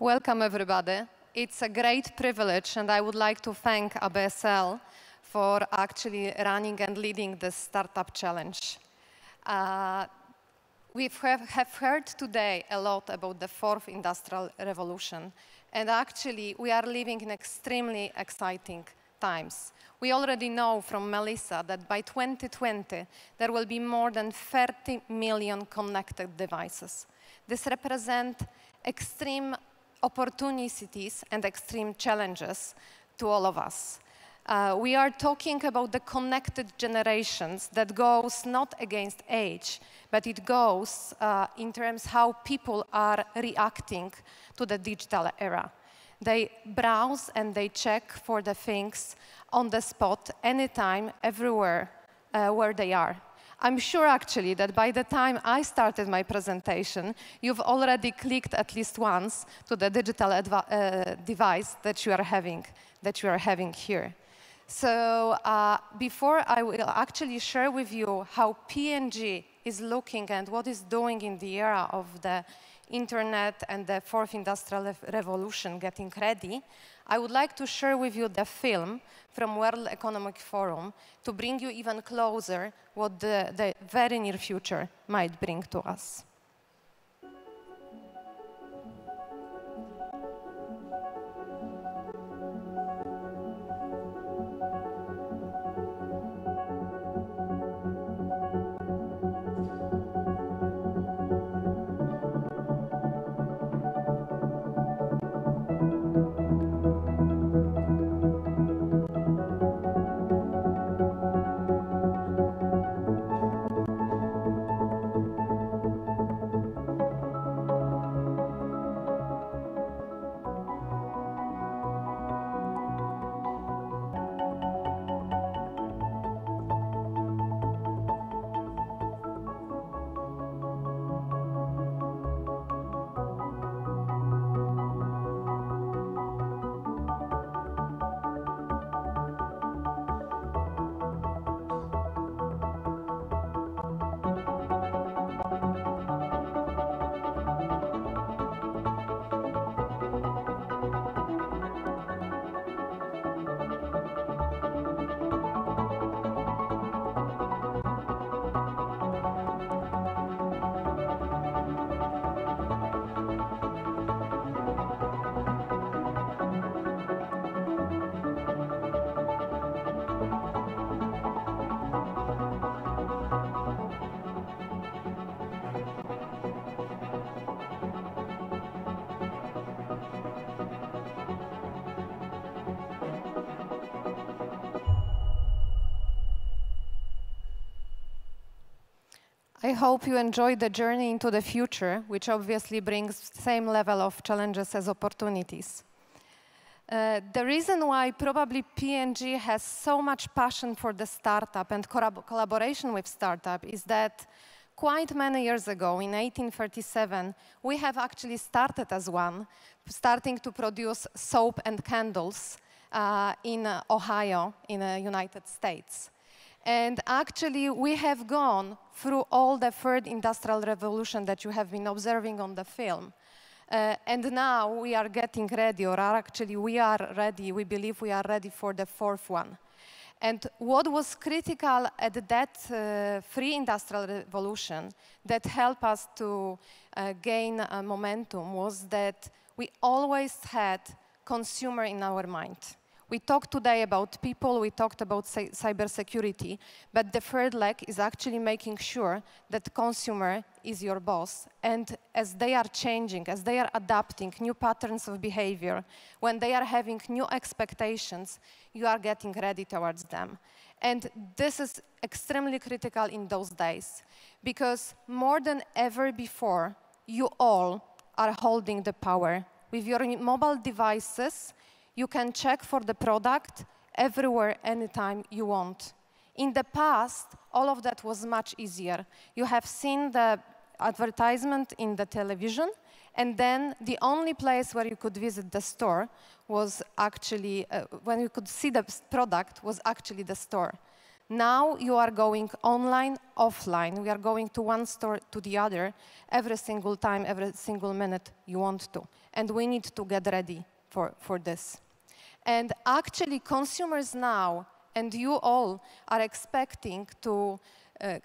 Welcome, everybody. It's a great privilege, and I would like to thank ABSL for actually running and leading this Startup Challenge. We have heard today a lot about the fourth industrial revolution, and actually we are living in extremely exciting times. We already know from Melissa that by 2020 there will be more than 30 million connected devices. This represents extreme opportunities and extreme challenges to all of us. We are talking about the connected generations that goes not against age, but it goes in terms how people are reacting to the digital era. They browse and they check for the things on the spot, anytime, everywhere, where they are. I'm sure actually that by the time I started my presentation, you've already clicked at least once to the digital device that you are having here. So before I will actually share with you how P&G is looking and what is doing in the era of the internet and the fourth industrial revolution getting ready, I would like to share with you the film from World Economic Forum to bring you even closer what the very near future might bring to us. I hope you enjoyed the journey into the future, which obviously brings the same level of challenges as opportunities. The reason why probably P&G has so much passion for the startup and collaboration with startup is that quite many years ago, in 1837, we have actually started as one, starting to produce soap and candles in Ohio, in the United States. And actually, we have gone through all the third industrial revolution that you have been observing on the film. And now we are getting ready, or actually we are ready, we believe we are ready for the fourth one. And what was critical at that pre-industrial revolution that helped us to gain momentum was that we always had consumer in our mind. We talked today about people, we talked about cybersecurity, but the third leg is actually making sure that the consumer is your boss. And as they are changing, as they are adapting new patterns of behavior, when they are having new expectations, you are getting ready towards them. And this is extremely critical in those days, because more than ever before, you all are holding the power. With your mobile devices, you can check for the product everywhere, anytime you want. In the past, all of that was much easier. You have seen the advertisement in the television, and then the only place where you could visit the store was actually, when you could see the product, was actually the store. Now you are going online, offline. We are going to one store to the other every single time, every single minute you want to. And we need to get ready for this. And actually, consumers now, and you all, are expecting to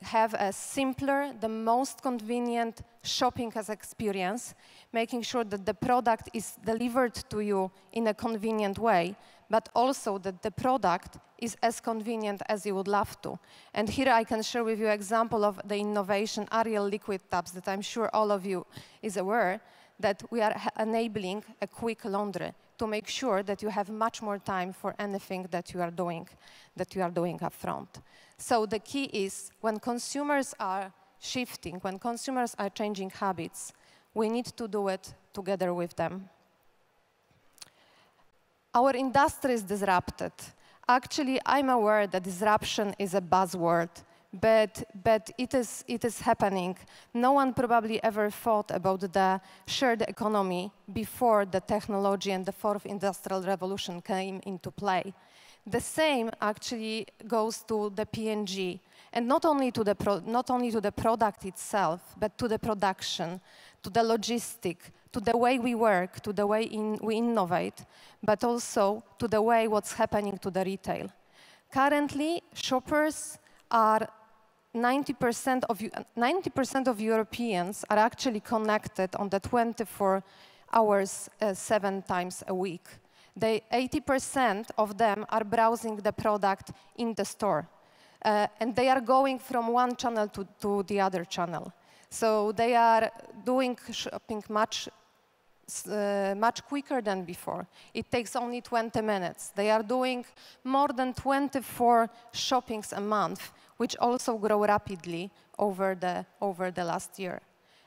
have a simpler, the most convenient shopping as experience, making sure that the product is delivered to you in a convenient way, but also that the product is as convenient as you would love to. And here I can share with you an example of the innovation Ariel liquid tubs that I'm sure all of you is aware that we are enabling a quick laundry to make sure that you have much more time for anything that you are doing up front. So the key is when consumers are shifting, when consumers are changing habits, we need to do it together with them. Our industry is disrupted. Actually, I'm aware that disruption is a buzzword, but it is happening. No one probably ever thought about the shared economy before the technology and the fourth industrial revolution came into play. The same actually goes to the P&G, and not only to the product itself, but to the production, to the logistic, to the way we work, to the way we innovate, but also to the way what's happening to the retail. Currently, shoppers are 90% of Europeans are actually connected on the 24 hours, 7 times a week. 80% of them are browsing the product in the store. And they are going from one channel to the other channel. So they are doing shopping much quicker than before. It takes only 20 minutes. They are doing more than 24 shoppings a month, which also grow rapidly over the last year.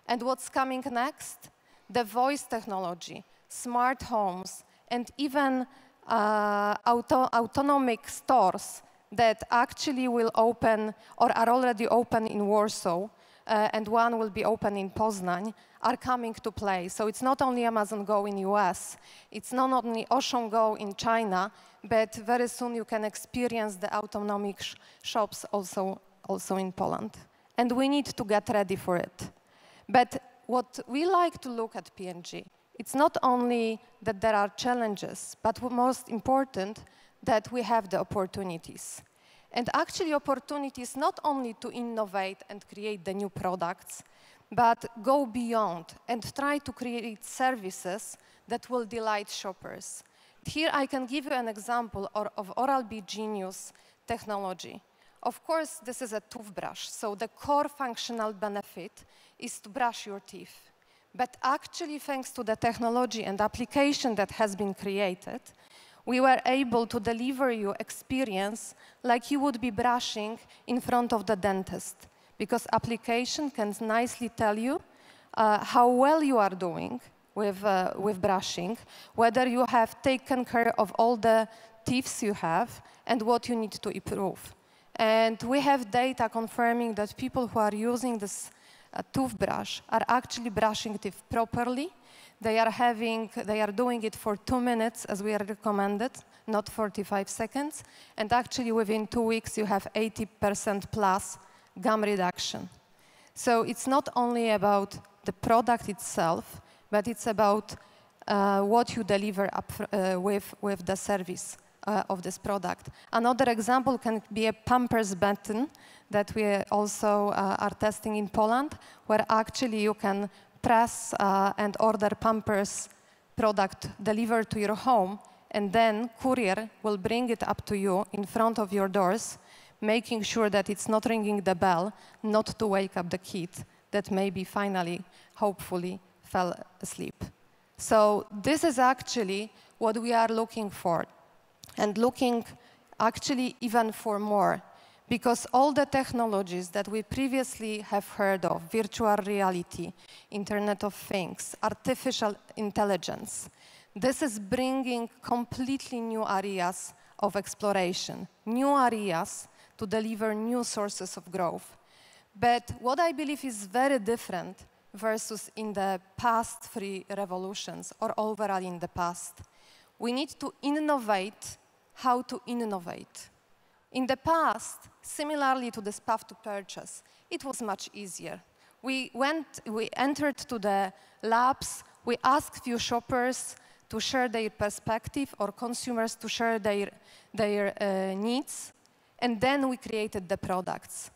And what's coming next? The voice technology, smart homes, and even autonomic stores that actually will open or are already open in Warsaw, and one will be open in Poznań, are coming to play. So it's not only Amazon Go in US, it's not only Auchan Go in China, but very soon you can experience the autonomic shops also in Poland. And we need to get ready for it. But what we like to look at P&G, it's not only that there are challenges, but most important, that we have the opportunities. And actually opportunities not only to innovate and create the new products, but go beyond and try to create services that will delight shoppers. Here I can give you an example of Oral-B Genius technology. Of course, this is a toothbrush, so the core functional benefit is to brush your teeth. But actually, thanks to the technology and application that has been created, we were able to deliver you experience like you would be brushing in front of the dentist, because application can nicely tell you how well you are doing with brushing, whether you have taken care of all the teeth you have, and what you need to improve. And we have data confirming that people who are using this toothbrush are actually brushing teeth properly. They are doing it for 2 minutes, as we are recommended, not 45 seconds. And actually, within 2 weeks, you have 80% plus gum reduction. So it's not only about the product itself, but it's about what you deliver with the service of this product. Another example can be a Pampers button that we also are testing in Poland, where actually you can press and order Pampers product delivered to your home, and then courier will bring it up to you in front of your doors, making sure that it's not ringing the bell, not to wake up the kid that maybe finally, hopefully, fell asleep. So this is actually what we are looking for, and looking actually even for more, because all the technologies that we previously have heard of, virtual reality, Internet of Things, artificial intelligence, this is bringing completely new areas of exploration, new areas to deliver new sources of growth. But what I believe is very different versus in the past 3 revolutions, or overall in the past, we need to innovate how to innovate. In the past, similarly to this path to purchase, it was much easier. We entered to the labs, we asked few shoppers to share their perspective or consumers to share their needs, and then we created the products.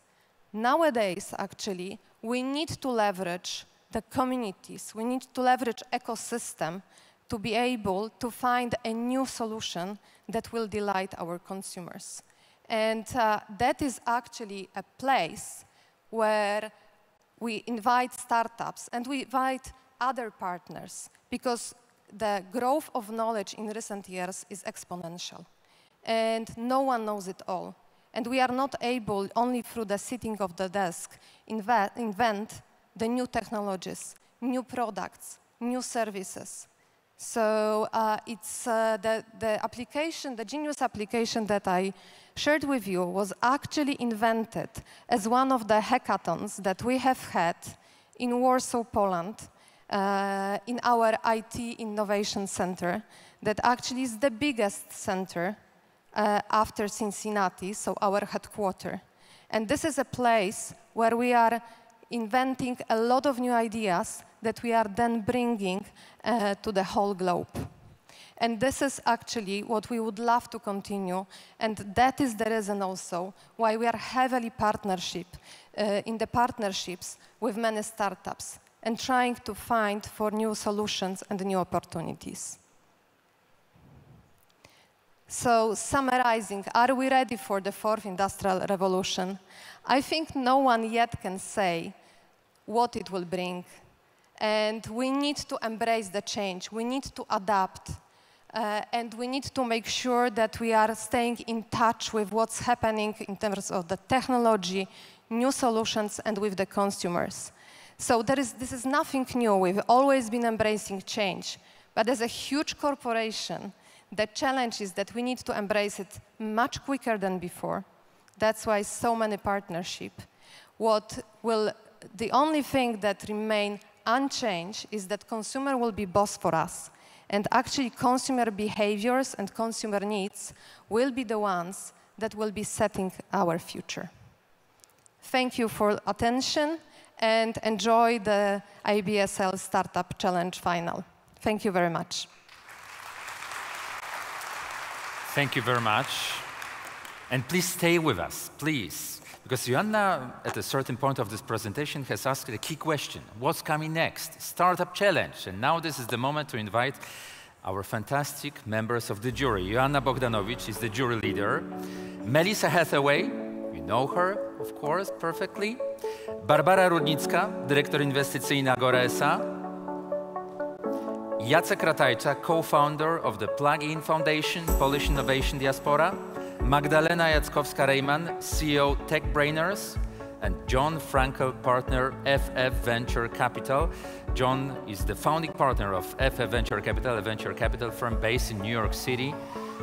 Nowadays, actually, we need to leverage the communities, we need to leverage ecosystem to be able to find a new solution that will delight our consumers. And that is actually a place where we invite startups and we invite other partners, because the growth of knowledge in recent years is exponential. And no one knows it all. And we are not able, only through the sitting of the desk, invent the new technologies, new products, new services. So it's the application, the Genius application that I shared with you was actually invented as one of the hackathons that we have had in Warsaw, Poland, in our IT Innovation Center, that actually is the biggest center after Cincinnati, so our headquarters. And this is a place where we are inventing a lot of new ideas that we are then bringing to the whole globe. And this is actually what we would love to continue, and that is the reason also why we are heavily in the partnerships with many startups and trying to find for new solutions and new opportunities. So summarizing, are we ready for the fourth industrial revolution? I think no one yet can say what it will bring. And we need to embrace the change. We need to adapt. And we need to make sure that we are staying in touch with what's happening in terms of the technology, new solutions, and with the consumers. So this is nothing new. We've always been embracing change. But as a huge corporation, the challenge is that we need to embrace it much quicker than before. That's why so many partnerships. The only thing that remain unchanged is that consumer will be boss for us. And actually, consumer behaviors and consumer needs will be the ones that will be setting our future. Thank you for attention, and enjoy the IBSL Startup Challenge Final. Thank you very much. Thank you very much. And please stay with us, please. Because Joanna, at a certain point of this presentation, has asked a key question. What's coming next? Startup Challenge. And now this is the moment to invite our fantastic members of the jury. Joanna Bogdanowicz is the jury leader. Melissa Hathaway, you know her, of course, perfectly. Barbara Rudnicka, dyrektor inwestycyjny Agora S.A. Jacek Ratajczak, co-founder of the Plug-in Foundation, Polish Innovation Diaspora. Magdalena Jackowska-Rejman, CEO TechBrainers, and John Frankel, partner FF Venture Capital. John is the founding partner of FF Venture Capital, a venture capital firm based in New York City.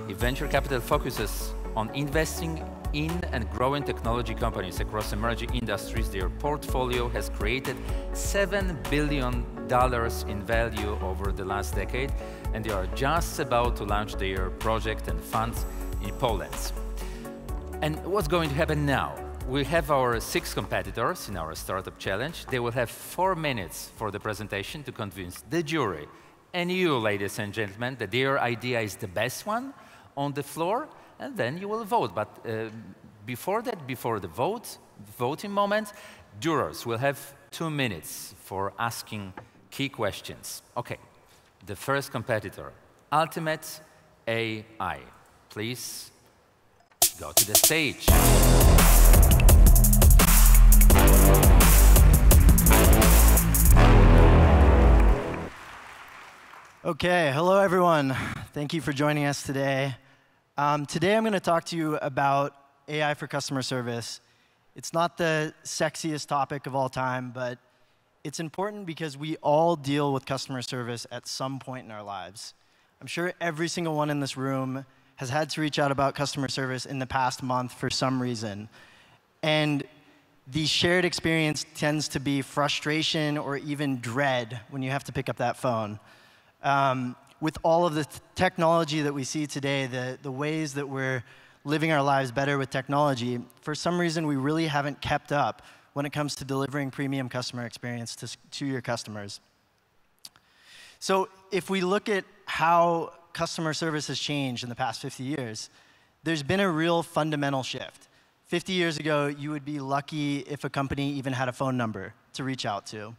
Venture capital focuses on investing in and growing technology companies across emerging industries. Their portfolio has created $7 billion in value over the last decade, and they are just about to launch their project and funds in Poland. And what's going to happen now? We have our 6 competitors in our Startup Challenge. They will have 4 minutes for the presentation to convince the jury and you, ladies and gentlemen, that their idea is the best one on the floor, and then you will vote. But before that, before the voting moment, jurors will have 2 minutes for asking key questions. Okay, the first competitor, Ultimate AI. Please go to the stage. Okay, hello everyone. Thank you for joining us today. Today I'm going to talk to you about AI for customer service. It's not the sexiest topic of all time, but it's important because we all deal with customer service at some point in our lives. I'm sure every single one in this room has had to reach out about customer service in the past month for some reason. And the shared experience tends to be frustration or even dread when you have to pick up that phone. With all of the technology that we see today, the ways that we're living our lives better with technology, for some reason we really haven't kept up when it comes to delivering premium customer experience to your customers. So if we look at how customer service has changed in the past 50 years, there's been a real fundamental shift. 50 years ago, you would be lucky if a company even had a phone number to reach out to.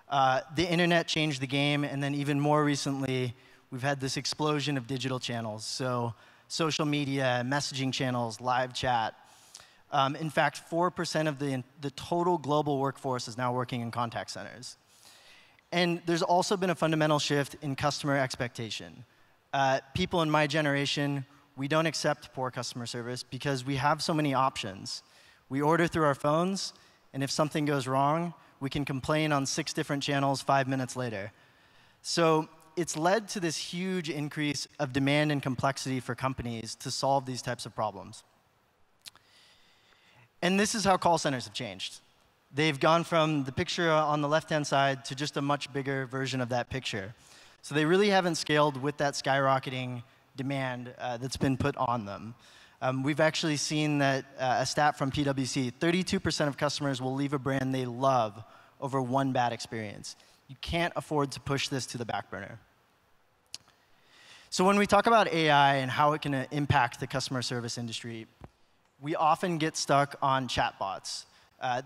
The internet changed the game, and then even more recently, we've had this explosion of digital channels. So social media, messaging channels, live chat. In fact, 4% of the total global workforce is now working in contact centers. And there's also been a fundamental shift in customer expectation. People in my generation, we don't accept poor customer service because we have so many options. We order through our phones, and if something goes wrong, we can complain on 6 different channels 5 minutes later. So it's led to this huge increase of demand and complexity for companies to solve these types of problems. And this is how call centers have changed. They've gone from the picture on the left-hand side to just a much bigger version of that picture. So they really haven't scaled with that skyrocketing demand that's been put on them. We've actually seen that a stat from PwC, 32% of customers will leave a brand they love over one bad experience. You can't afford to push this to the back burner. So when we talk about AI and how it can impact the customer service industry, we often get stuck on chatbots.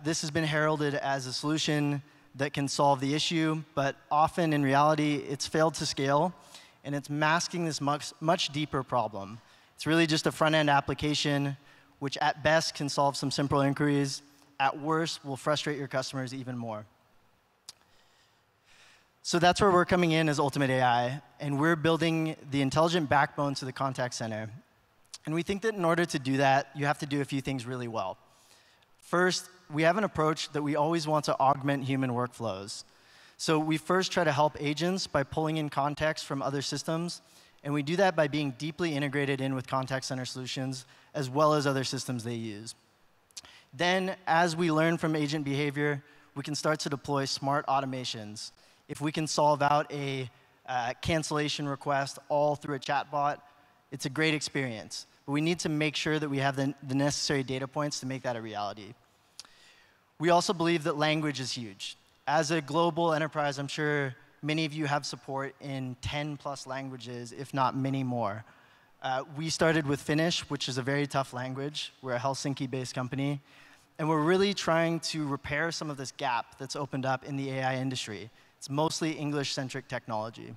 This has been heralded as a solution that can solve the issue, but often in reality, it's failed to scale, and it's masking this much deeper problem. It's really just a front-end application, which at best can solve some simple inquiries. At worst, will frustrate your customers even more. So that's where we're coming in as Ultimate AI, and we're building the intelligent backbone to the contact center. And we think that in order to do that, you have to do a few things really well. First, we have an approach that we always want to augment human workflows. So we first try to help agents by pulling in context from other systems, and we do that by being deeply integrated in with contact center solutions, as well as other systems they use. Then, as we learn from agent behavior, we can start to deploy smart automations. If we can solve out a cancellation request all through a chatbot, it's a great experience. But we need to make sure that we have the necessary data points to make that a reality. We also believe that language is huge. As a global enterprise, I'm sure many of you have support in 10+ languages, if not many more. We started with Finnish, which is a very tough language. We're a Helsinki-based company. And we're really trying to repair some of this gap that's opened up in the AI industry. It's mostly English-centric technology.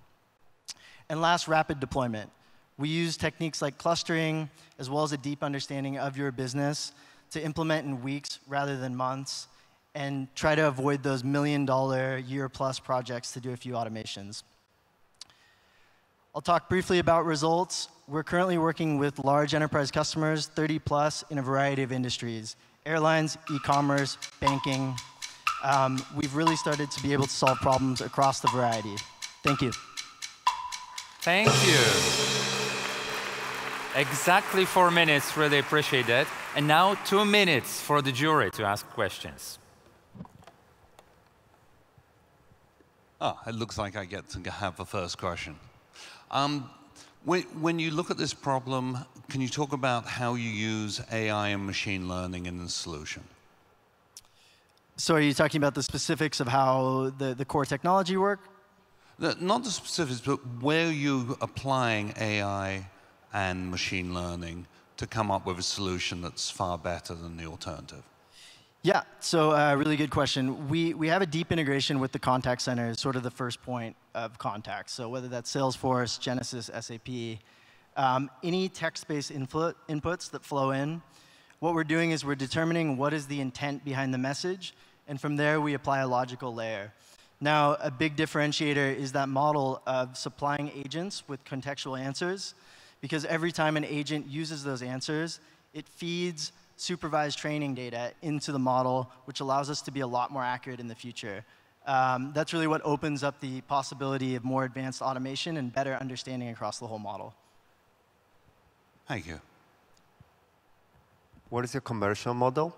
And last, rapid deployment. We use techniques like clustering, as well as a deep understanding of your business to implement in weeks rather than months, and try to avoid those $1 million year-plus projects to do a few automations. I'll talk briefly about results. We're currently working with large enterprise customers, 30+ in a variety of industries: airlines, e-commerce, banking. We've really started to be able to solve problems across the variety. Thank you. Thank you. Exactly 4 minutes, really appreciate that. And now 2 minutes for the jury to ask questions. Oh, it looks like I get to have the first question. When you look at this problem, can you talk about how you use AI and machine learning in the solution? So are you talking about the specifics of how the core technology work? Not the specifics, but where you're applying AI and machine learning to come up with a solution that's far better than the alternative. Yeah, so really good question. We have a deep integration with the contact center as sort of the first point of contact. So whether that's Salesforce, Genesys, SAP, any text-based inputs that flow in, what we're doing is we're determining what is the intent behind the message, and from there we apply a logical layer. Now, a big differentiator is that model of supplying agents with contextual answers, because every time an agent uses those answers, it feeds supervised training data into the model, which allows us to be a lot more accurate in the future. That's really what opens up the possibility of more advanced automation and better understanding across the whole model. Thank you. What is your commercial model?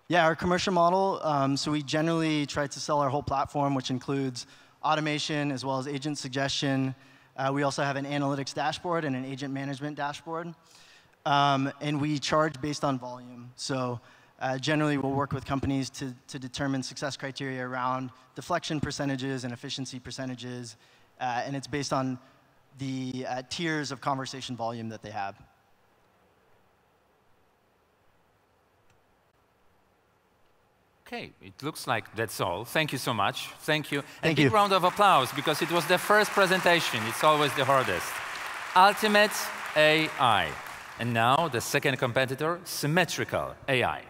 Yeah, our commercial model, so we generally try to sell our whole platform, which includes automation as well as agent suggestion. We also have an analytics dashboard and an agent management dashboard. and we charge based on volume. So generally, we'll work with companies to determine success criteria around deflection percentages and efficiency percentages, and it's based on the tiers of conversation volume that they have. Okay, it looks like that's all. Thank you so much. Thank you. Thank a you. big round of applause, because it was the first presentation. It's always the hardest. Ultimate AI. And now the second competitor, symmetrical AI.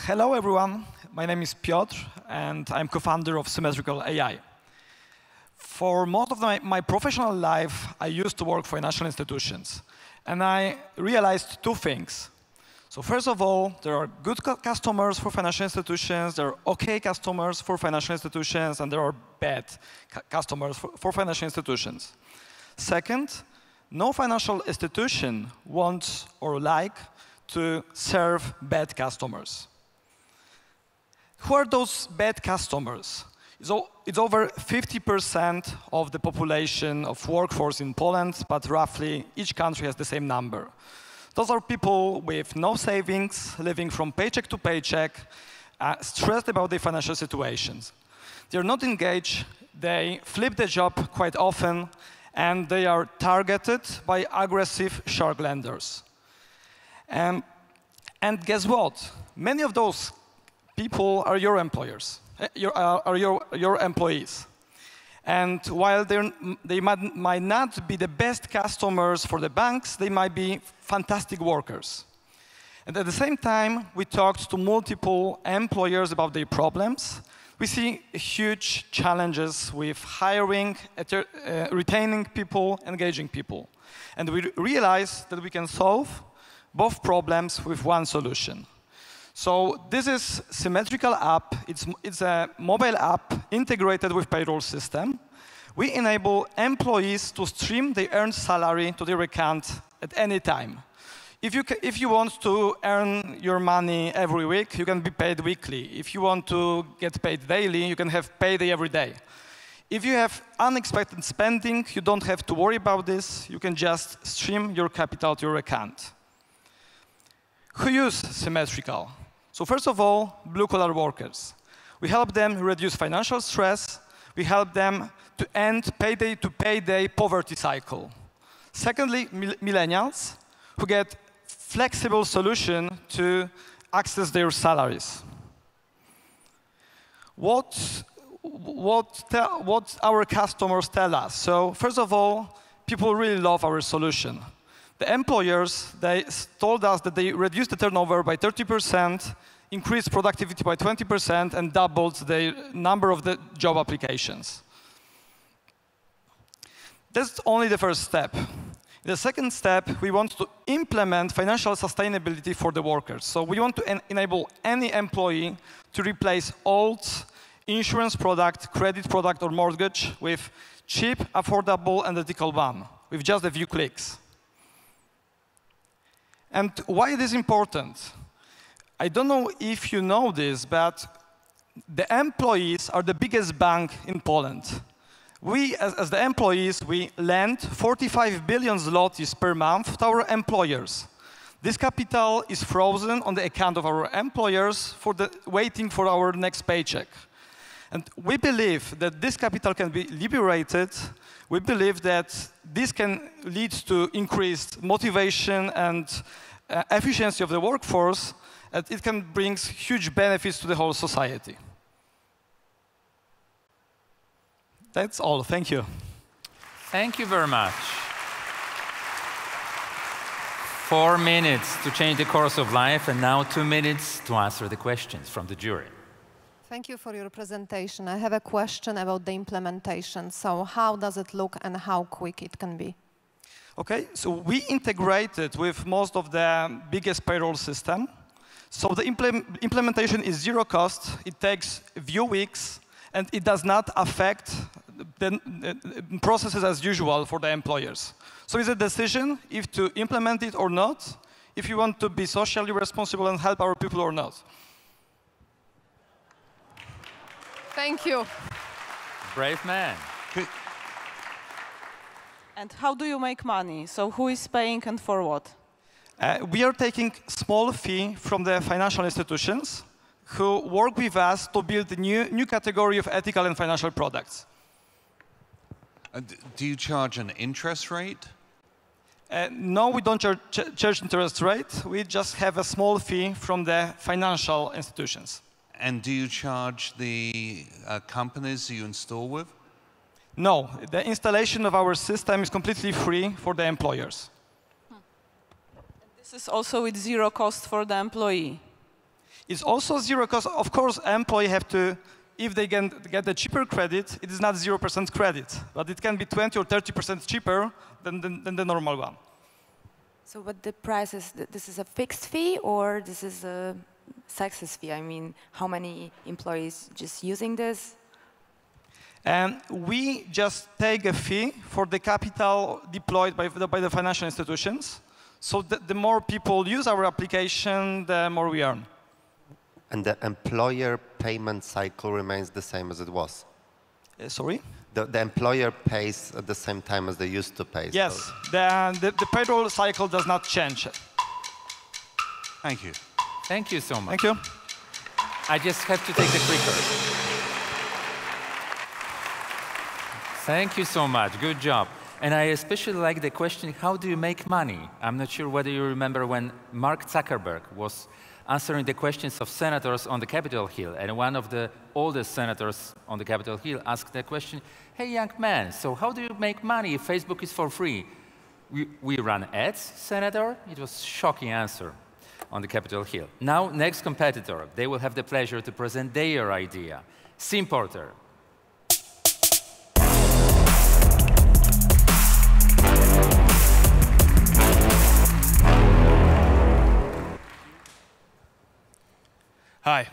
Hello, everyone. My name is Piotr, and I'm co-founder of Symmetrical AI. For most of my professional life, I used to work for financial institutions. And I realized two things. So first of all, there are good customers for financial institutions, there are OK customers for financial institutions, and there are bad customers for financial institutions. Second, no financial institution wants or like to serve bad customers. Who are those bad customers? It's over 50% of the population of workforce in Poland, but roughly each country has the same number. Those are people with no savings, living from paycheck to paycheck, stressed about their financial situations. They're not engaged, they flip the job quite often, and they are targeted by aggressive shark lenders. And guess what? Many of those people are your employers. Are your employees. And while they might not be the best customers for the banks, they might be fantastic workers. And at the same time, we talked to multiple employers about their problems. We see huge challenges with hiring, retaining people, engaging people. And we realized that we can solve both problems with one solution. So this is Symmetrical app. It's a mobile app integrated with payroll system. We enable employees to stream their earned salary to their account at any time. If you want to earn your money every week, you can be paid weekly. If you want to get paid daily, you can have payday every day. If you have unexpected spending, you don't have to worry about this. You can just stream your capital to your account. Who use Symmetrical? So first of all, blue-collar workers. We help them reduce financial stress. We help them to end payday-to-payday poverty cycle. Secondly, millennials, who get flexible solution to access their salaries. What our customers tell us? So first of all, people really love our solution. The employers, they told us that they reduced the turnover by 30%, increased productivity by 20%, and doubled the number of the job applications. That's only the first step. The second step, we want to implement financial sustainability for the workers. So we want to enable any employee to replace old insurance product, credit product, or mortgage with cheap, affordable, and ethical one, with just a few clicks. And why it is important? I don't know if you know this, but the employees are the biggest bank in Poland. We, as the employees, we lend 45 billion zlotys per month to our employers. This capital is frozen on the account of our employers waiting for our next paycheck. And we believe that this capital can be liberated. We believe that this can lead to increased motivation and efficiency of the workforce, and it can bring huge benefits to the whole society. That's all. Thank you. Thank you very much. 4 minutes to change the course of life, and now 2 minutes to answer the questions from the jury. Thank you for your presentation. I have a question about the implementation. So how does it look and how quick it can be? Okay, so we integrated with most of the biggest payroll system. So the implementation is zero cost. It takes a few weeks, and it does not affect the processes as usual for the employers. So it's a decision if to implement it or not, if you want to be socially responsible and help our people or not. Thank you. Brave man. And how do you make money? So who is paying and for what? We are taking small fee from the financial institutions who work with us to build a new category of ethical and financial products. Do you charge an interest rate? No, we don't charge interest rate. We just have a small fee from the financial institutions. And do you charge the companies you install with? No, the installation of our system is completely free for the employers. This is also with zero cost for the employee. It's also zero cost. Of course, employee have to, if they get the cheaper credit, it is not 0% credit, but it can be 20 or 30% cheaper than the normal one. So what the price is, this is a fixed fee or this is a success fee? I mean, how many employees just using this? And we just take a fee for the capital deployed by the financial institutions. So the more people use our application, the more we earn. And the employer payment cycle remains the same as it was? Sorry? The employer pays at the same time as they used to pay. Yes, so. the payroll cycle does not change. Thank you. Thank you so much. Thank you. I just have to take the clicker. Thank you so much. Good job. And I especially like the question, how do you make money? I'm not sure whether you remember when Mark Zuckerberg was answering the questions of senators on the Capitol Hill, and one of the oldest senators on the Capitol Hill asked the question, hey, young man, so how do you make money if Facebook is for free? We run ads, Senator? It was a shocking answer on the Capitol Hill. Now, next competitor, they will have the pleasure to present their idea. SimPorter. Hi.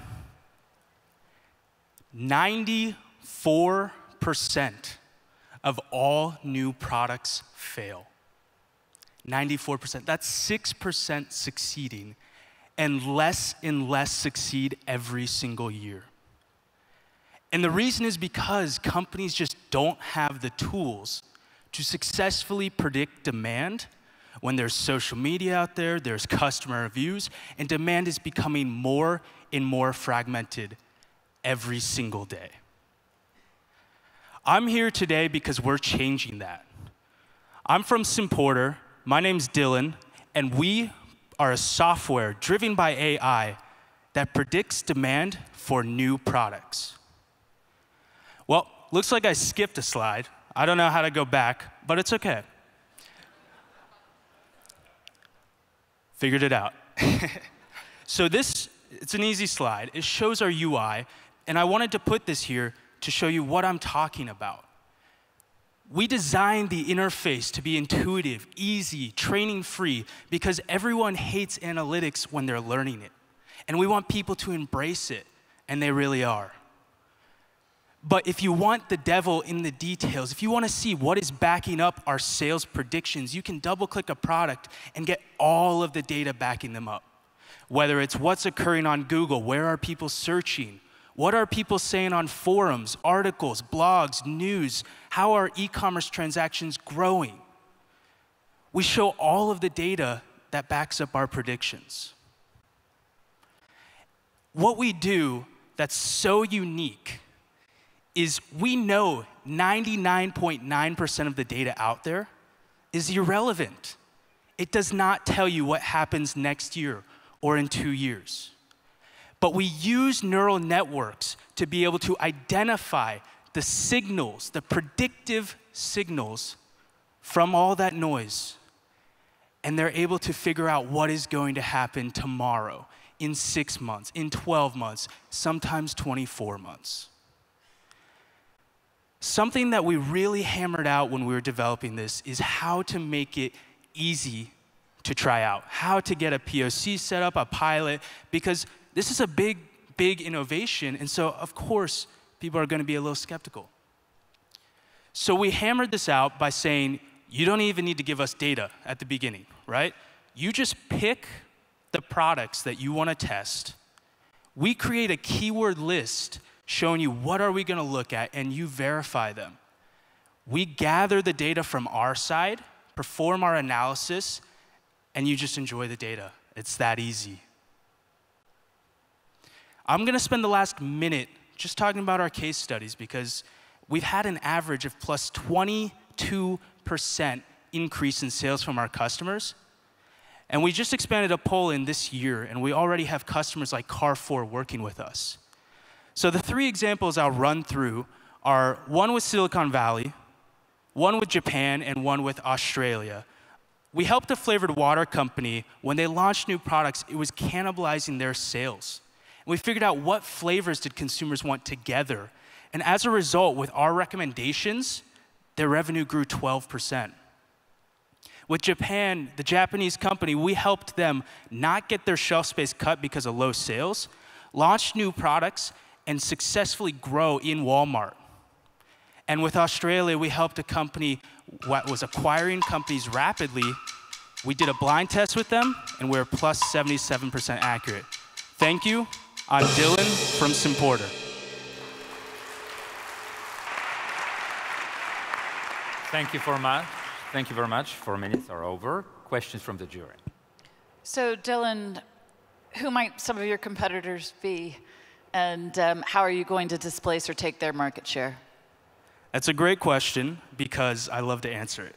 94% of all new products fail. 94%. That's 6% succeeding, and less succeed every single year. And the reason is because companies just don't have the tools to successfully predict demand when there's social media out there, there's customer reviews, and demand is becoming more and more fragmented every single day. I'm here today because we're changing that. I'm from SimPorter, my name's Dylan, and we are a software driven by AI that predicts demand for new products. Well, looks like I skipped a slide. I don't know how to go back, but it's okay. Figured it out. So it's an easy slide. It shows our UI, and I wanted to put this here to show you what I'm talking about. We designed the interface to be intuitive, easy, training-free, because everyone hates analytics when they're learning it. And we want people to embrace it, and they really are. But if you want the devil in the details, if you want to see what is backing up our sales predictions, you can double-click a product and get all of the data backing them up. Whether it's what's occurring on Google, where are people searching, what are people saying on forums, articles, blogs, news, how are e-commerce transactions growing? We show all of the data that backs up our predictions. What we do that's so unique is we know 99.9% of the data out there is irrelevant. It does not tell you what happens next year or in 2 years. But we use neural networks to be able to identify the signals, the predictive signals from all that noise. And they're able to figure out what is going to happen tomorrow, in 6 months, in 12 months, sometimes 24 months. Something that we really hammered out when we were developing this is how to make it easy to try out, how to get a POC set up, a pilot, because this is a big, big innovation, and so of course, people are going to be a little skeptical. So we hammered this out by saying, you don't even need to give us data at the beginning, right? You just pick the products that you want to test. We create a keyword list showing you what are we going to look at, and you verify them. We gather the data from our side, perform our analysis, and you just enjoy the data. It's that easy. I'm going to spend the last minute just talking about our case studies because we've had an average of plus 22% increase in sales from our customers. And we just expanded a Poland this year, and we already have customers like Carrefour working with us. So the 3 examples I'll run through are one with Silicon Valley, one with Japan, and one with Australia. We helped a flavored water company. When they launched new products, it was cannibalizing their sales. And we figured out what flavors did consumers want together. And as a result, with our recommendations, their revenue grew 12%. With Japan, the Japanese company, we helped them not get their shelf space cut because of low sales, launch new products, and successfully grow in Walmart. And with Australia, we helped a company that was acquiring companies rapidly. We did a blind test with them, and we're plus 77% accurate. Thank you. I'm Dylan from Simporter. Thank you very much. Thank you very much. 4 minutes are over. Questions from the jury. So Dylan, who might some of your competitors be, and how are you going to displace or take their market share? That's a great question because I love to answer it.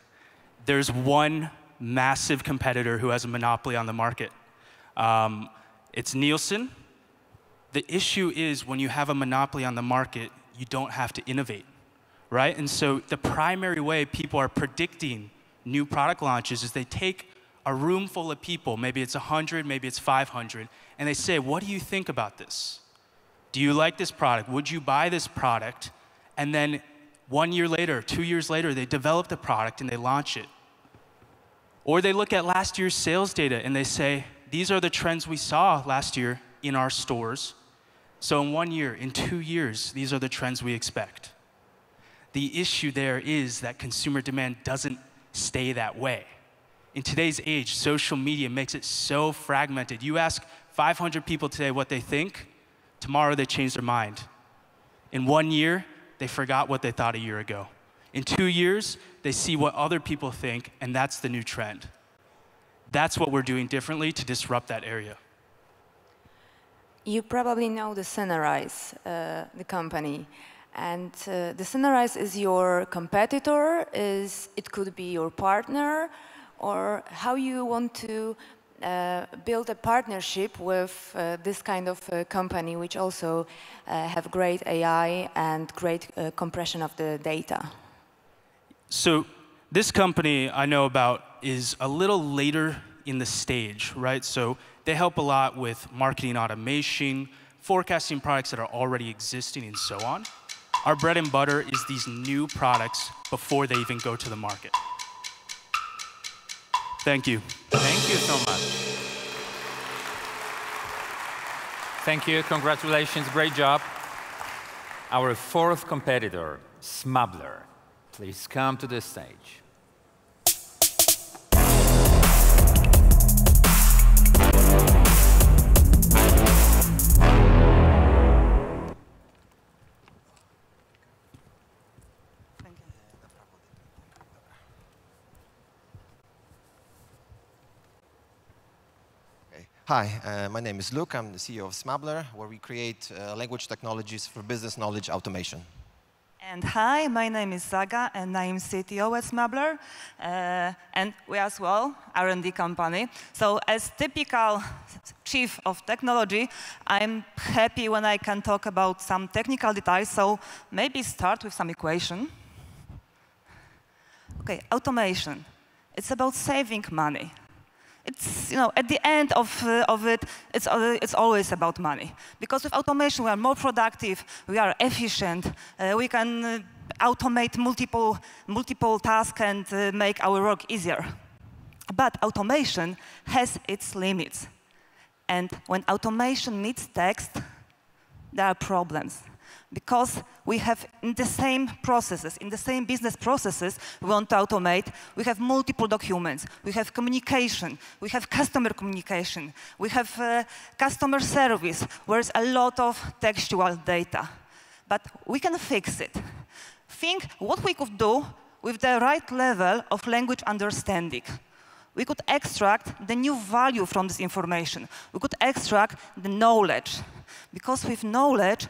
There's one massive competitor who has a monopoly on the market. It's Nielsen. The issue is when you have a monopoly on the market, you don't have to innovate, right? And so the primary way people are predicting new product launches is they take a room full of people, maybe it's 100, maybe it's 500, and they say, what do you think about this? Do you like this product? Would you buy this product? And then 1 year later, 2 years later, they develop the product and they launch it. Or they look at last year's sales data and they say, these are the trends we saw last year in our stores. So in 1 year, in 2 years, these are the trends we expect. The issue there is that consumer demand doesn't stay that way. In today's age, social media makes it so fragmented. You ask 500 people today what they think, tomorrow they change their mind. In 1 year, they forgot what they thought a year ago. In 2 years, they see what other people think, and that's the new trend. That's what we're doing differently to disrupt that area. You probably know the Sunrise, the company. And the Sunrise is your competitor, it could be your partner, or how you want to build a partnership with this kind of company, which also have great AI and great compression of the data. So this company I know about is a little later in the stage, right? So they help a lot with marketing automation, forecasting products that are already existing, and so on. Our bread and butter is these new products before they even go to the market. Thank you. Thank you so much. Thank you. Congratulations. Great job. Our 4th competitor, Smubbler. Please come to the stage. Hi, my name is Luke. I'm the CEO of Smubbler, where we create language technologies for business knowledge automation. And hi, my name is Zaga, and I'm CTO at Smubbler, and we as well, R&D company. So as typical chief of technology, I'm happy when I can talk about some technical details, so maybe start with some equation. Okay, automation. It's about saving money. It's, at the end of it, it's always about money. Because with automation, we are more productive, we are efficient, we can automate multiple tasks and make our work easier. But automation has its limits. And when automation meets text, there are problems. Because we have in the same processes, in the same business processes we want to automate, we have multiple documents, we have communication, we have customer communication, we have customer service, where there's a lot of textual data. but we can fix it. Think what we could do with the right level of language understanding. We could extract the new value from this information. We could extract the knowledge. Because with knowledge,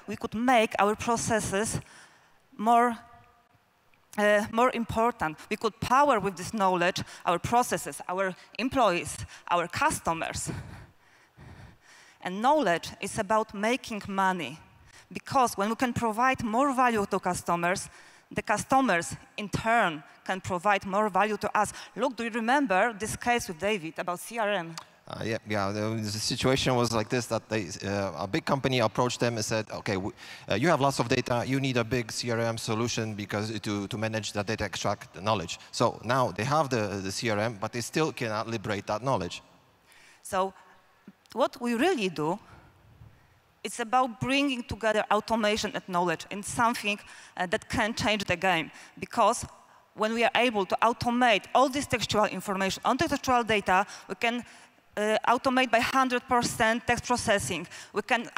we could make our processes more important. We could power with this knowledge our processes, our employees, our customers. And knowledge is about making money. Because when we can provide more value to customers, the customers, in turn, can provide more value to us. Look, do you remember this case with David about CRM? Yeah. The situation was like this, that a big company approached them and said, okay, you have lots of data, you need a big CRM solution because to manage the data, extract the knowledge. So now they have the CRM, but they still cannot liberate that knowledge. So what we really do, it's about bringing together automation and knowledge in something that can change the game. Because when we are able to automate all this textual information on textual data, we can automate by 100% text processing. We can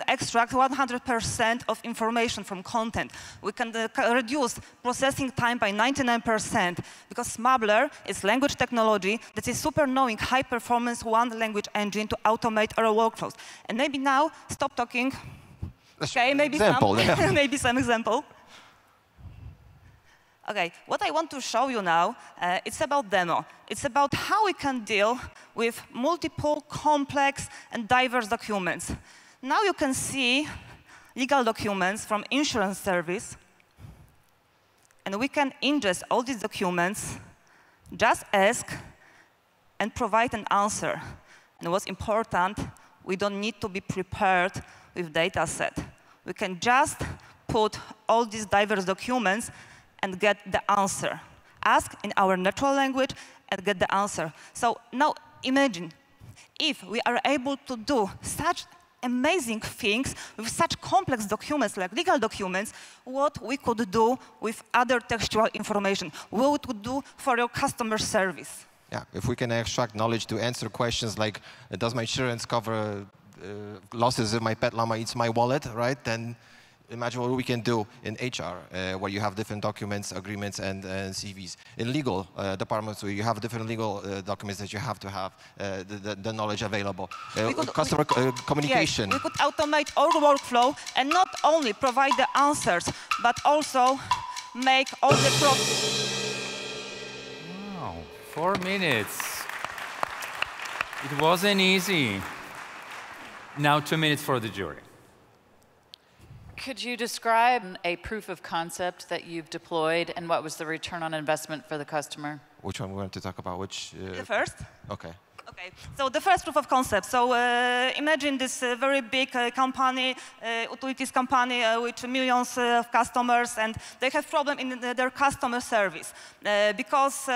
extract 100% of information from content. We can reduce processing time by 99% because Smubbler is language technology that is super knowing high-performance one language engine to automate our workflows. And maybe now, stop talking. Okay, maybe maybe some example. Okay, what I want to show you now, it's about demo. It's about how we can deal with multiple complex and diverse documents. Now you can see legal documents from insurance service, and we can ingest all these documents, just ask, and provide an answer. And what's important, we don't need to be prepared with data set. We can just put all these diverse documents and get the answer. Ask in our natural language and get the answer. So now imagine if we are able to do such amazing things with such complex documents like legal documents, what we could do with other textual information, what we could do for your customer service. Yeah, if we can extract knowledge to answer questions like, does my insurance cover losses if my pet llama eats my wallet, right? Then imagine what we can do in HR, where you have different documents, agreements, and CVs. In legal departments, where you have different legal documents that you have to have the knowledge available. Customer communication. Yes, we could automate our workflow and not only provide the answers, but also make all the Wow, 4 minutes. It wasn't easy. Now 2 minutes for the jury. Could you describe a proof of concept that you've deployed and what was the return on investment for the customer? Which one we want to talk about? Which? The first? Okay. Okay, so the first proof of concept. So imagine this very big company, utilities company with millions of customers, and they have problem in their customer service because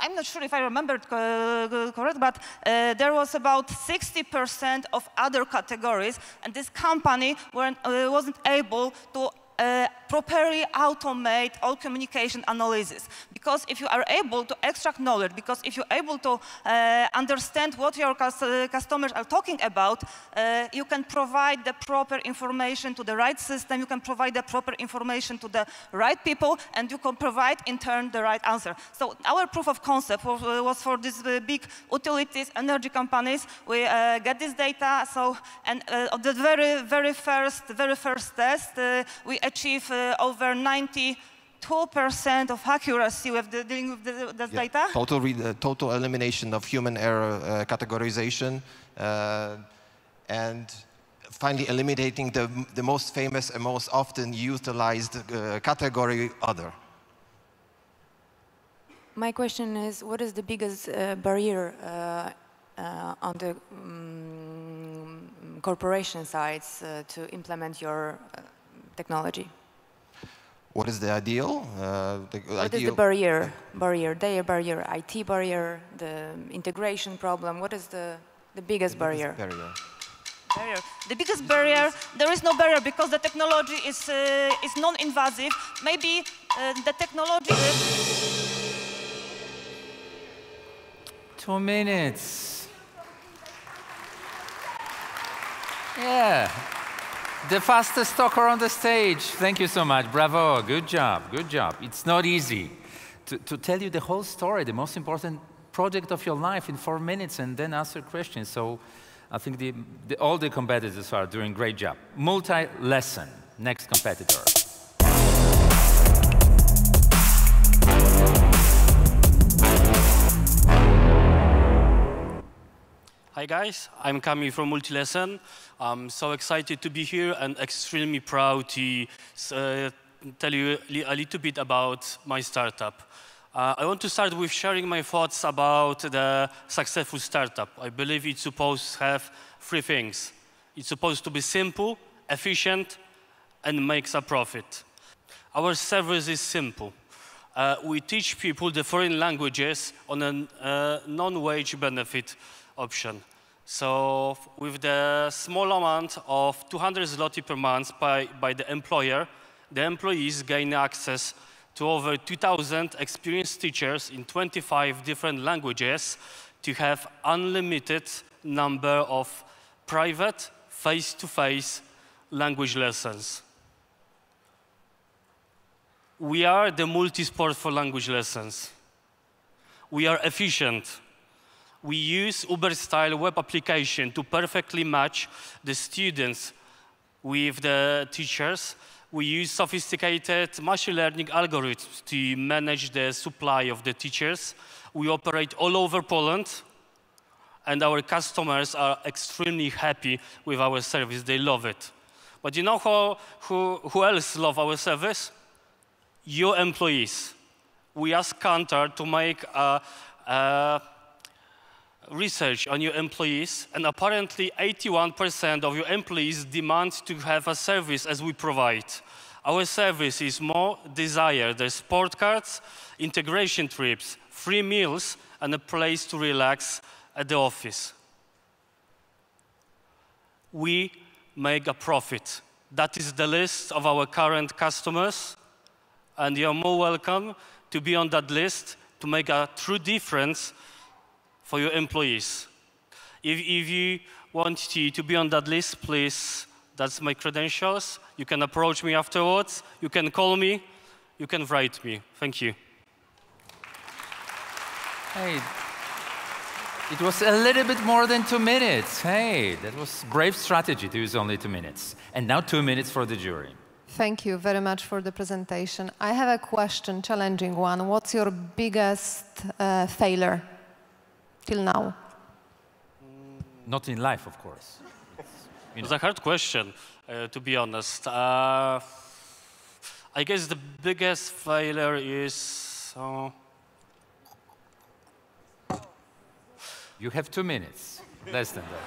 I'm not sure if I remember correct, but there was about 60% of other categories, and this company wasn't able to properly automate all communication analysis. Because if you are able to extract knowledge, because if you're able to understand what your customers are talking about, you can provide the proper information to the right system, you can provide the proper information to the right people, and you can provide, in turn, the right answer. So our proof of concept was for these big utilities, energy companies. We get this data, so, and of the very first test, we achieve over 92% of accuracy with dealing with this data. Total elimination of human error categorization, and finally eliminating the most famous and most often utilized category, other. My question is, what is the biggest barrier on the corporation sides to implement your technology? What is the ideal? What is the barrier? Their barrier, IT barrier, the integration problem. What is the biggest barrier? The biggest barrier, there is no barrier because the technology is non-invasive. Maybe the technology is... 2 minutes. Yeah. the fastest talker on the stage. Thank you so much. Bravo. Good job. Good job. It's not easy to tell you the whole story, the most important project of your life in 4 minutes and then answer questions. So I think all the competitors are doing a great job. Multi-lesson. Next competitor. Hi guys, I'm Kami from Multilesson. I'm so excited to be here and extremely proud to tell you a little bit about my startup. I want to start with sharing my thoughts about the successful startup. I believe it's supposed to have 3 things. It's supposed to be simple, efficient, and makes a profit. Our service is simple. We teach people the foreign languages on a non-wage benefit option. So with the small amount of 200 zloty per month by the employer, the employees gain access to over 2,000 experienced teachers in 25 different languages to have unlimited number of private, face-to-face language lessons. We are the multi-sport for language lessons. We are efficient. We use Uber-style web application to perfectly match the students with the teachers. We use sophisticated machine learning algorithms to manage the supply of the teachers. We operate all over Poland, and our customers are extremely happy with our service. They love it. But you know who else loves our service? Your employees. We asked Kantar to make research on your employees, and apparently 81% of your employees demand to have a service as we provide. Our service is more desired. There's sport cards, integration trips, free meals, and a place to relax at the office. We make a profit. That is the list of our current customers, and you're more welcome to be on that list to make a true difference for your employees. If you want to be on that list, please, that's my credentials. You can approach me afterwards. You can call me. You can write me. Thank you. Hey, it was a little bit more than 2 minutes. Hey, that was brave strategy to use only 2 minutes. And now 2 minutes for the jury. Thank you very much for the presentation. I have a question, challenging one. What's your biggest failure till now? Not in life, of course. It's a hard question, to be honest. I guess the biggest failure is... You have 2 minutes, less than that.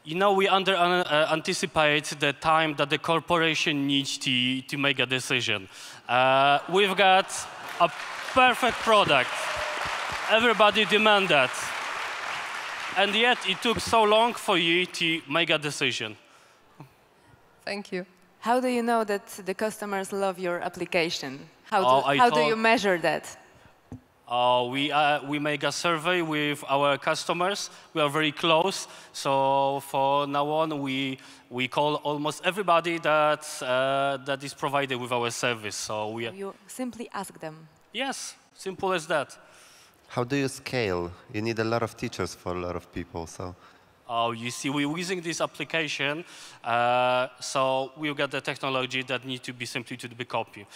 You know, we anticipate the time that the corporation needs to make a decision. We've got a perfect product. Everybody demands that. And yet it took so long for you to make a decision. Thank you. How do you know that the customers love your application? How do you measure that? We make a survey with our customers. We are very close. So for now on, we call almost everybody that is provided with our service. So you simply ask them. Yes, simple as that. How do you scale? You need a lot of teachers for a lot of people. So. You see, we're using this application, so we've got the technology that needs to be simply to be copied.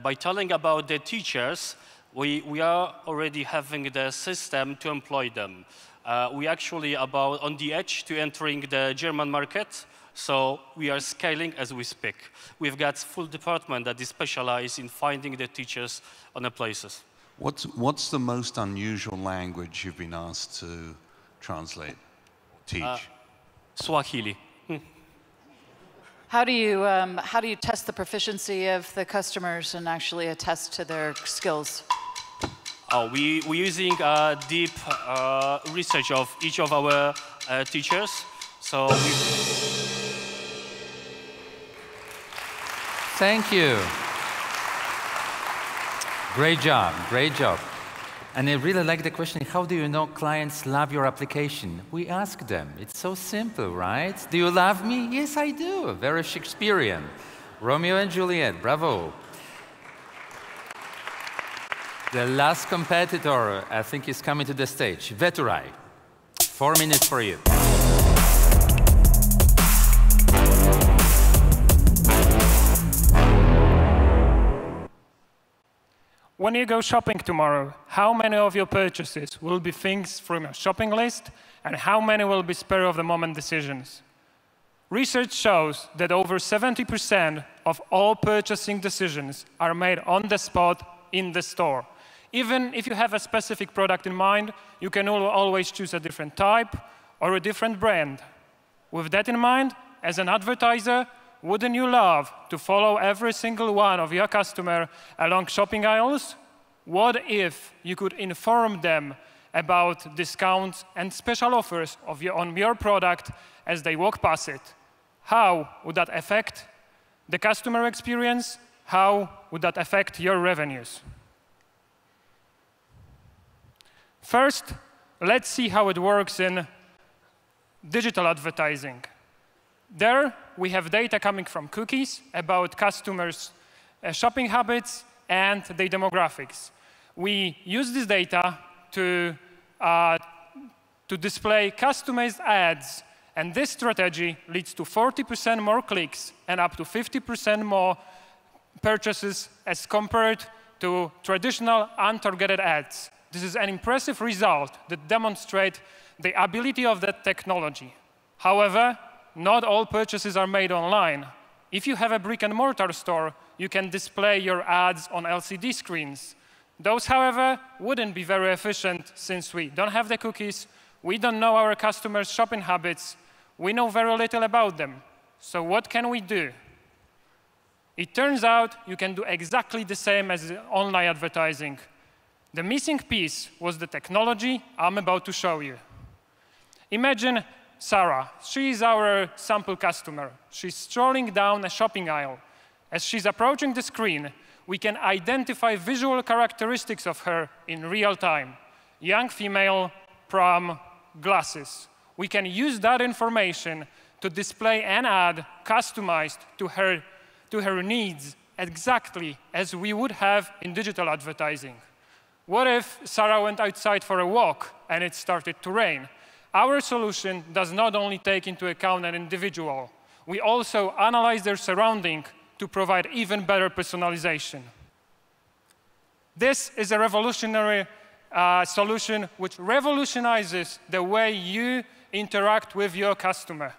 By telling about the teachers, we are already having the system to employ them. We actually about on the edge to entering the German market, so we are scaling as we speak. We've got full department that is specialized in finding the teachers on the places. What's the most unusual language you've been asked to translate, teach? Swahili. How do you test the proficiency of the customers and actually attest to their skills? We're using deep research of each of our teachers. So Thank you. Great job, great job. And I really like the question, how do you know clients love your application? We ask them. It's so simple, right? Do you love me? Yes, I do. Very Shakespearean. Romeo and Juliet, bravo. The last competitor, I think, is coming to the stage. Veturai, 4 minutes for you. When you go shopping tomorrow, how many of your purchases will be things from your shopping list, and how many will be spur-of-the-moment decisions? Research shows that over 70% of all purchasing decisions are made on the spot in the store. Even if you have a specific product in mind, you can always choose a different type or a different brand. With that in mind, as an advertiser, wouldn't you love to follow every single one of your customers along shopping aisles? What if you could inform them about discounts and special offers on your product as they walk past it? How would that affect the customer experience? How would that affect your revenues? First, let's see how it works in digital advertising. There, we have data coming from cookies about customers' shopping habits and their demographics. We use this data to display customized ads, and this strategy leads to 40% more clicks and up to 50% more purchases as compared to traditional untargeted ads. This is an impressive result that demonstrates the ability of that technology. However, not all purchases are made online. If you have a brick-and-mortar store, you can display your ads on LCD screens. Those, however, wouldn't be very efficient since we don't have the cookies, we don't know our customers' shopping habits, we know very little about them. So what can we do? It turns out you can do exactly the same as online advertising. The missing piece was the technology I'm about to show you. Imagine Sarah. She is our sample customer. She's strolling down a shopping aisle. As she's approaching the screen, we can identify visual characteristics of her in real time. Young female, prom, glasses. We can use that information to display an ad customized to her needs exactly as we would have in digital advertising. What if Sarah went outside for a walk and it started to rain? Our solution does not only take into account an individual, we also analyze their surrounding to provide even better personalization. This is a revolutionary solution which revolutionizes the way you interact with your customer.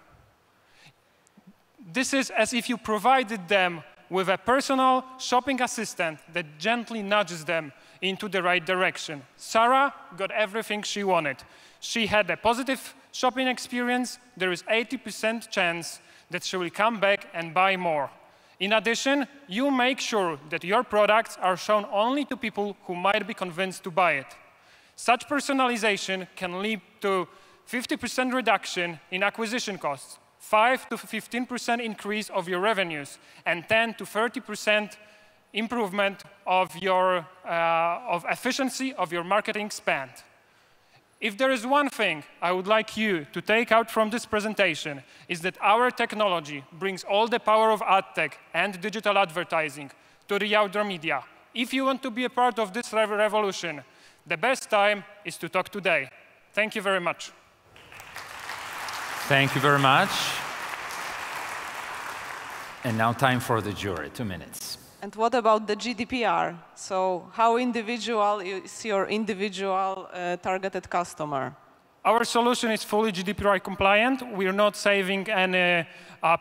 This is as if you provided them with a personal shopping assistant that gently nudges them into the right direction. Sarah got everything she wanted. She had a positive shopping experience. There is 80% chance that she will come back and buy more. In addition, you make sure that your products are shown only to people who might be convinced to buy it. Such personalization can lead to 50% reduction in acquisition costs, 5 to 15% increase of your revenues, and 10 to 30% improvement of efficiency of your marketing spend. If there is one thing I would like you to take out from this presentation, is that our technology brings all the power of ad tech and digital advertising to the outdoor media. If you want to be a part of this revolution, the best time is to talk today. Thank you very much. Thank you very much. And now time for the jury, 2 minutes. And what about the GDPR? So how individual is your individual targeted customer? Our solution is fully GDPR compliant. We are not saving any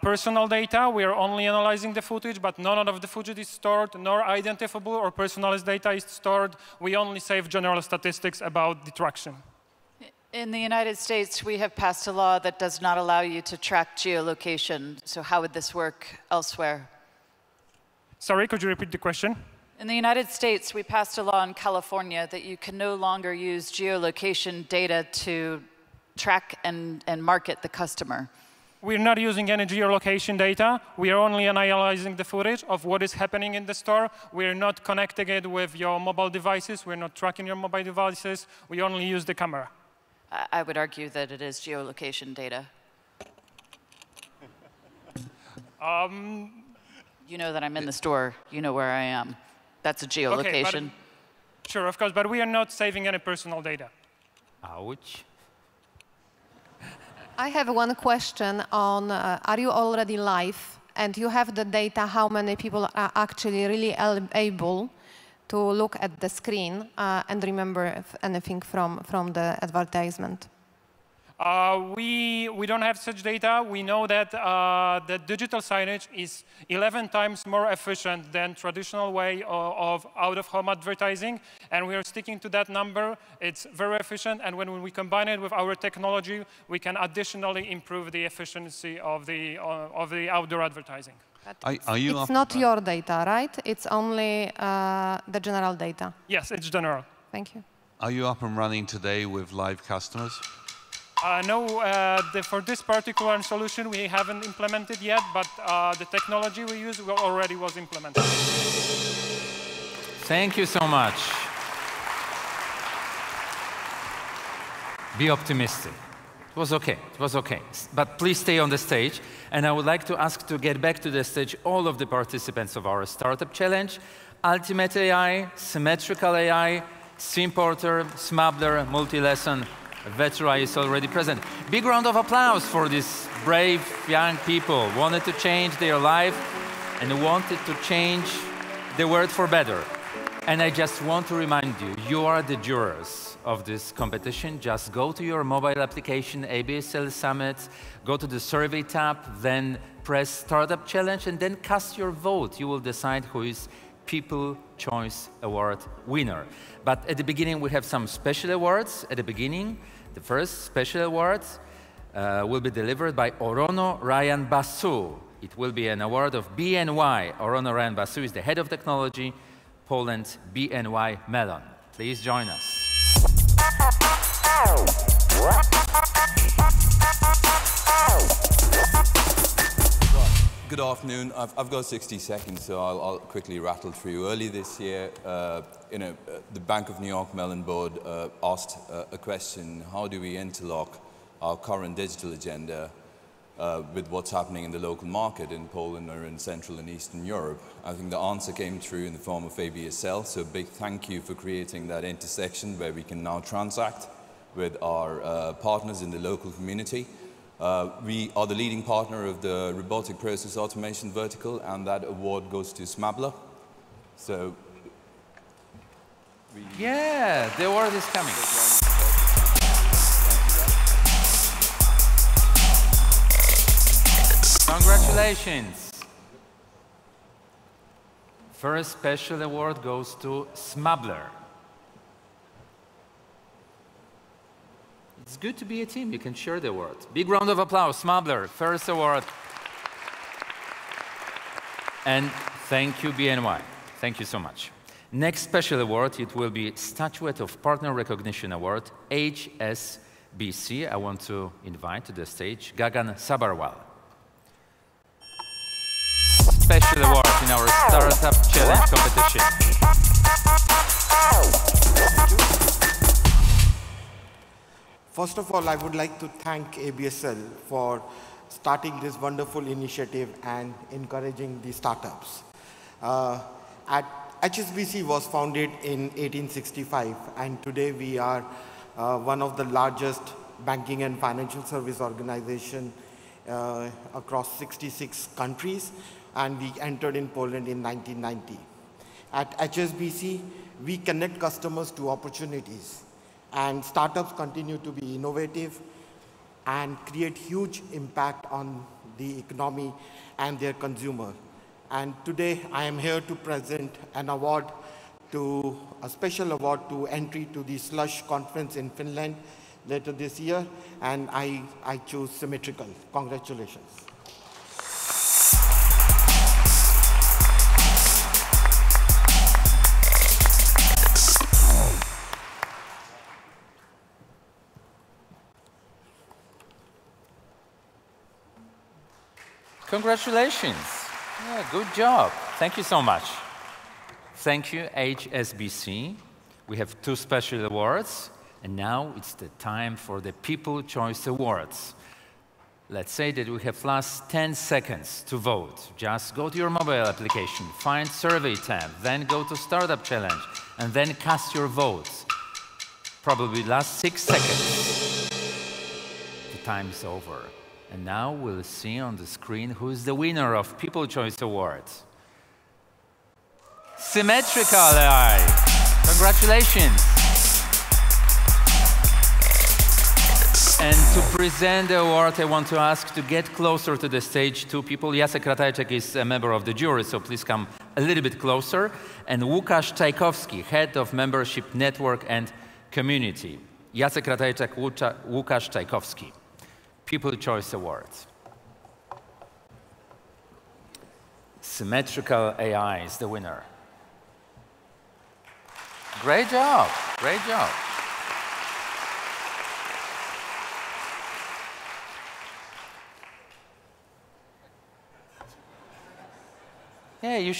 personal data. We are only analyzing the footage, but none of the footage is stored, nor identifiable or personalized data is stored. We only save general statistics about detraction. In the United States, we have passed a law that does not allow you to track geolocation. So how would this work elsewhere? Sorry, could you repeat the question? In the United States, we passed a law in California that you can no longer use geolocation data to track and market the customer. we're not using any geolocation data. We are only analyzing the footage of what is happening in the store. We're not connecting it with your mobile devices. We're not tracking your mobile devices. We only use the camera. I would argue that it is geolocation data. You know that I'm in the store. You know where I am. That's a geolocation. Okay, sure, of course, but we are not saving any personal data. Ouch. I have one question on, are you already live? And you have the data, how many people are actually really able to look at the screen and remember anything from the advertisement? We don't have such data. We know that the digital signage is 11 times more efficient than traditional way of out-of-home advertising, and we are sticking to that number. It's very efficient, and when we combine it with our technology, we can additionally improve the efficiency of the outdoor advertising. It's not your data, right? It's only the general data. Yes, it's general. Thank you. Are you up and running today with live customers? No, for this particular solution, we haven't implemented yet, but the technology we use already was implemented. Thank you so much. Be optimistic. It was okay. It was okay. But please stay on the stage. And I would like to ask to get back to the stage all of the participants of our Startup Challenge. Ultimate AI, Symmetrical AI, SimPorter, Smubbler, Multilesson, Vetura is already present. Big round of applause for these brave young people who wanted to change their life and wanted to change the world for better. And I just want to remind you, you are the jurors of this competition. Just go to your mobile application, ABSL Summit, go to the survey tab, then press Startup Challenge, and then cast your vote. You will decide who is People Choice Award winner. But at the beginning, we have some special awards. At the beginning, the first special award will be delivered by Orono Ryan Basu. It will be an award of BNY. Orono Ryan Basu is the head of technology, Poland BNY Mellon. Please join us. Good afternoon. I've got 60 seconds, so I'll quickly rattle through. Early this year, the Bank of New York Mellon Board asked a question: how do we interlock our current digital agenda with what's happening in the local market in Poland or in Central and Eastern Europe? I think the answer came through in the form of ABSL, so a big thank you for creating that intersection where we can now transact with our partners in the local community. We are the leading partner of the robotic process automation vertical, and that award goes to Smubbler. So, yeah, the award is coming. Congratulations. First special award goes to Smubbler. It's good to be a team. You can share the award. Big round of applause. Smubbler, first award. And thank you, BNY. Thank you so much. Next special award, it will be Statuette of Partner Recognition Award, HSBC. I want to invite to the stage Gagan Sabarwal. Special award in our Startup Challenge competition. First of all, I would like to thank ABSL for starting this wonderful initiative and encouraging the startups. HSBC was founded in 1865, and today we are one of the largest banking and financial service organizations across 66 countries, and we entered in Poland in 1990. At HSBC, we connect customers to opportunities, and startups continue to be innovative and create huge impact on the economy and their consumer. And today, I am here to present an award a special award to entry to the Slush conference in Finland later this year, and I choose Symmetrical. Congratulations. Congratulations. Yeah, good job. Thank you so much. Thank you, HSBC. We have 2 special awards. And now it's the time for the People Choice Awards. Let's say that we have last 10 seconds to vote. Just go to your mobile application, find Survey tab, then go to Startup Challenge, and then cast your votes. Probably last 6 seconds. The time is over. And now we'll see on the screen who is the winner of People Choice Awards. Symmetrical AI. Congratulations. And to present the award, I want to ask to get closer to the stage 2 people. Jacek Ratajczak is a member of the jury, so please come a little bit closer. And Łukasz Czajkowski, Head of Membership Network and Community. Jacek Ratajczak, Łukasz Czajkowski. People Choice Awards. Symmetrical AI is the winner. Great job, great job. Yeah, you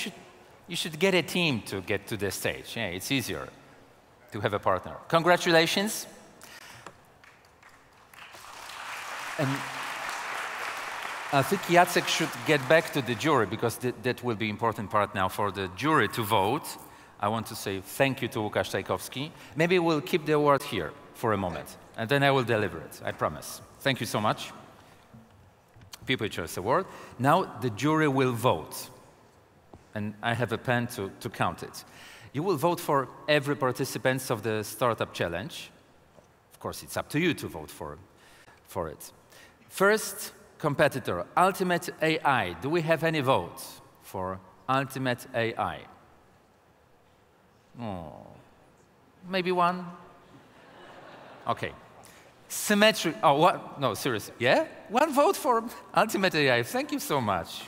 should get a team to get to the stage. Yeah, it's easier to have a partner. Congratulations. And I think Jacek should get back to the jury because that will be an important part now for the jury to vote. I want to say thank you to Łukasz Czajkowski. Maybe we'll keep the award here for a moment, and then I will deliver it, I promise. Thank you so much. People Choice Award. Now the jury will vote. And I have a pen to count it. You will vote for every participant of the Startup Challenge. Of course, it's up to you to vote for it. First competitor, Ultimate AI. Do we have any votes for Ultimate AI? Oh, maybe one? Okay. Symmetric, oh, what? No, seriously. Yeah? One vote for Ultimate AI. Thank you so much.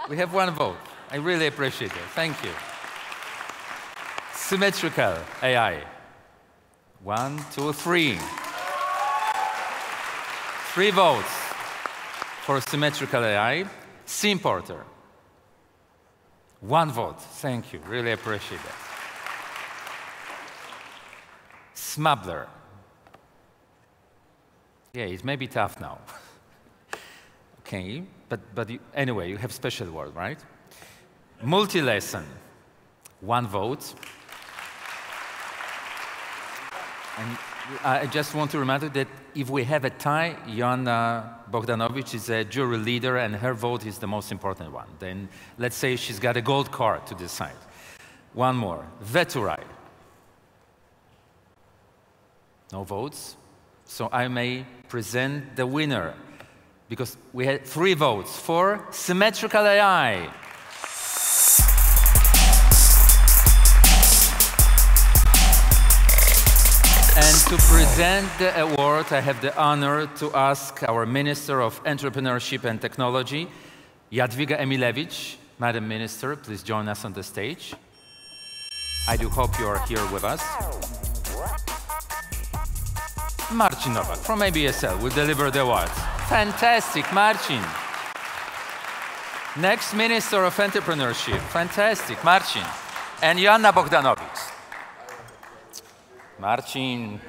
We have one vote. I really appreciate it. Thank you. Symmetrical AI. 1, 2, 3. 3 votes for Symmetrical AI. Symporter. 1 vote. Thank you. Really appreciate it. Smubbler. Yeah, it may be tough now. Okay, but anyway, you have special award, right? Multilesson, 1 vote. And I just want to remind you that if we have a tie, Joanna Bogdanowicz is a jury leader and her vote is the most important one. Then let's say she's got a gold card to decide. 1 more, Veturai. No votes. So I may present the winner because we had 3 votes for Symmetrical AI. And to present the award, I have the honor to ask our Minister of Entrepreneurship and Technology, Jadwiga Emilewicz. Madam Minister, please join us on the stage. I do hope you are here with us. Marcin Nowak from ABSL will deliver the award. Fantastic, Marcin. Next Minister of Entrepreneurship. Fantastic, Marcin. And Joanna Bogdanowicz. Marcin,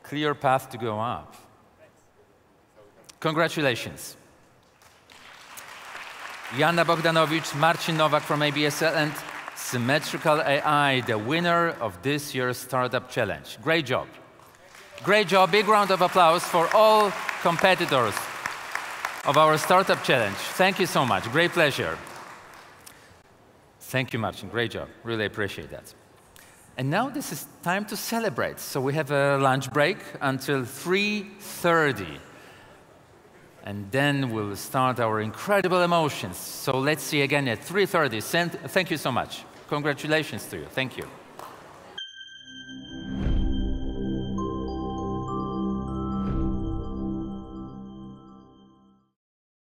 clear path to go up. Congratulations. Joanna Bogdanowicz, Marcin Nowak from ABSL, and Symmetrical AI, the winner of this year's Startup Challenge. Great job. Great job. Big round of applause for all competitors of our Startup Challenge. Thank you so much. Great pleasure. Thank you, Marcin. Great job. Really appreciate that. And now this is time to celebrate. So we have a lunch break until 3:30. And then we'll start our incredible emotions. So let's see again at 3:30. Thank you so much. Congratulations to you. Thank you.